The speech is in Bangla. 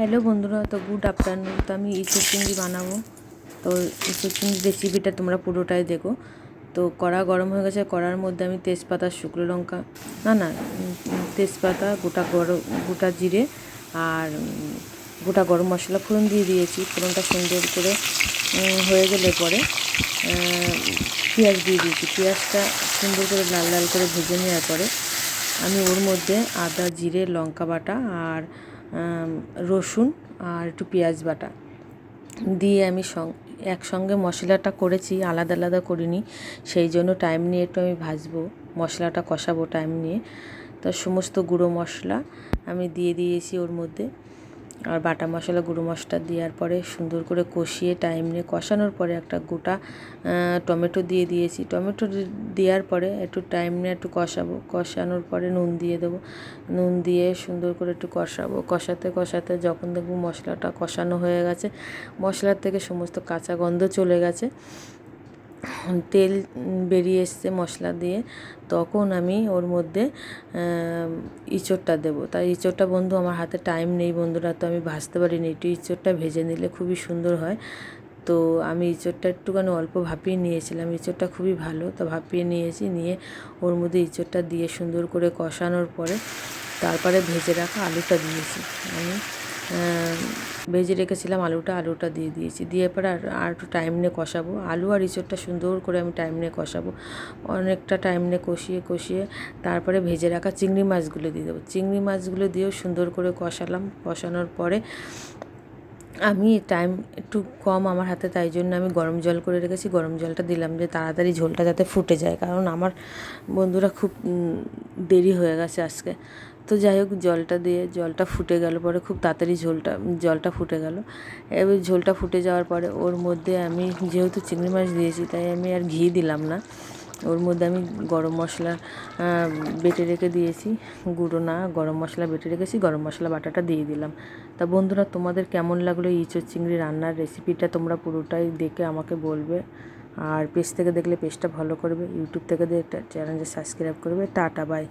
হ্যালো বন্ধুরা, তো গুড আফটারনুন। তো আমি ইঁচড় চিংড়ি বানাবো। তো ইঁচড় চিংড়ি রেসিপিটা তোমরা পুরোটাই দেখো। তো কড়া গরম হয়ে গেছে, কড়ার মধ্যে আমি তেজপাতা, শুকনো লঙ্কা তেজপাতা, গোটা জিরে আর গোটা গরম মশলা ফোড়ন দিয়ে দিয়েছি। ফোড়নটা সুন্দর করে হয়ে গেলে পরে পেঁয়াজ দিয়ে দিয়েছি। পেঁয়াজটা সুন্দর করে লাল লাল করে ভেজে নেওয়ার পরে আমি ওর মধ্যে আদা, জিরে, লঙ্কা বাটা আর রসুন আর একটু পেঁয়াজ বাটা দিয়ে আমি একসঙ্গে মশলাটা করেছি, আলাদা আলাদা করিনি। সেই জন্য টাইম নিয়ে একটু আমি ভাজবো, মশলাটা কষাবো টাইম নিয়ে। তো সমস্ত গুঁড়ো মশলা আমি দিয়ে দিয়েছি ওর মধ্যে, আর বাটা মশলা, গুঁড়ো মশলা দেওয়ার পরে সুন্দর করে কষিয়ে টাইম নিয়ে কষানোর পরে একটা গোটা টমেটো দিয়ে দিয়েছি। টমেটো দেওয়ার পরে একটু টাইম নিয়ে একটু কষানোর পরে নুন দিয়ে দেবো। নুন দিয়ে সুন্দর করে একটু কষাতে কষাতে যখন দেখবো মশলাটা কষানো হয়ে গেছে, মশলার থেকে সমস্ত কাঁচা গন্ধ চলে গেছে, তেল বেরিয়ে এসছে মশলা দিয়ে, তখন আমি ওর মধ্যে ইঁচড়টা দেবো। তাই ইঁচড়টা বন্ধু আমার হাতে টাইম নেই বন্ধুরা, তো আমি ভাজতে পারিনি। একটু ইঁচড়টা ভেজে নিলে খুবই সুন্দর হয়। তো আমি ইঁচড়টা একটুখানি অল্প ভাপিয়ে নিয়েছিলাম, ইঁচড়টা খুবই ভালো, তো ভাপিয়ে নিয়েছি। নিয়ে ওর মধ্যে ইঁচড়টা দিয়ে সুন্দর করে কষানোর পরে তারপরে ভেজে রাখা আলুটা দিয়েছি। আমি ভেজে রেখেছিলাম আলুটা দিয়ে দিয়েছি। দিয়ে পরে আর একটু টাইম নিয়ে কষাবো। আলু আর ইঁচড়টা সুন্দর করে আমি টাইম নিয়ে কষাবো, অনেকটা টাইম নিয়ে কষিয়ে তারপরে ভেজে রাখা চিংড়ি মাছগুলো দিয়ে দেবো। চিংড়ি মাছগুলো দিয়েও সুন্দর করে কষানোর পরে আমি টাইম একটু কম আমার হাতে, তাই জন্য আমি গরম জল করে রেখেছি। গরম জলটা দিলাম যে তাড়াতাড়ি ঝোলটা যাতে ফুটে যায়, কারণ আমার বন্ধুরা খুব দেরি হয়ে গেছে আজকে। তো যাই হোক, জলটা ফুটে গেল পরে খুব তাড়াতাড়ি জলটা ফুটে গেল। এবার ঝোলটা ফুটে যাওয়ার পরে ওর মধ্যে আমি যেহেতু চিংড়ি মাছ দিয়েছি, তাই আমি আর ঘি দিলাম না। ওর মধ্যে আমি গরম মশলা বেটে রেখে দিয়েছি, গুঁড়ো না, গরম মশলা বেটে রেখেছি, গরম মশলা বাটাটা দিয়ে দিলাম। তা বন্ধুরা, তোমাদের কেমন লাগলো ইঁচড় চিংড়ি রান্নার রেসিপিটা তোমরা পুরোটাই দেখে আমাকে বলবে। আর পেজ থেকে দেখলে পেজটা ফলো করবে, ইউটিউব থেকে দেখলে চ্যানেলটা সাবস্ক্রাইব করবে। টাটা, বাই।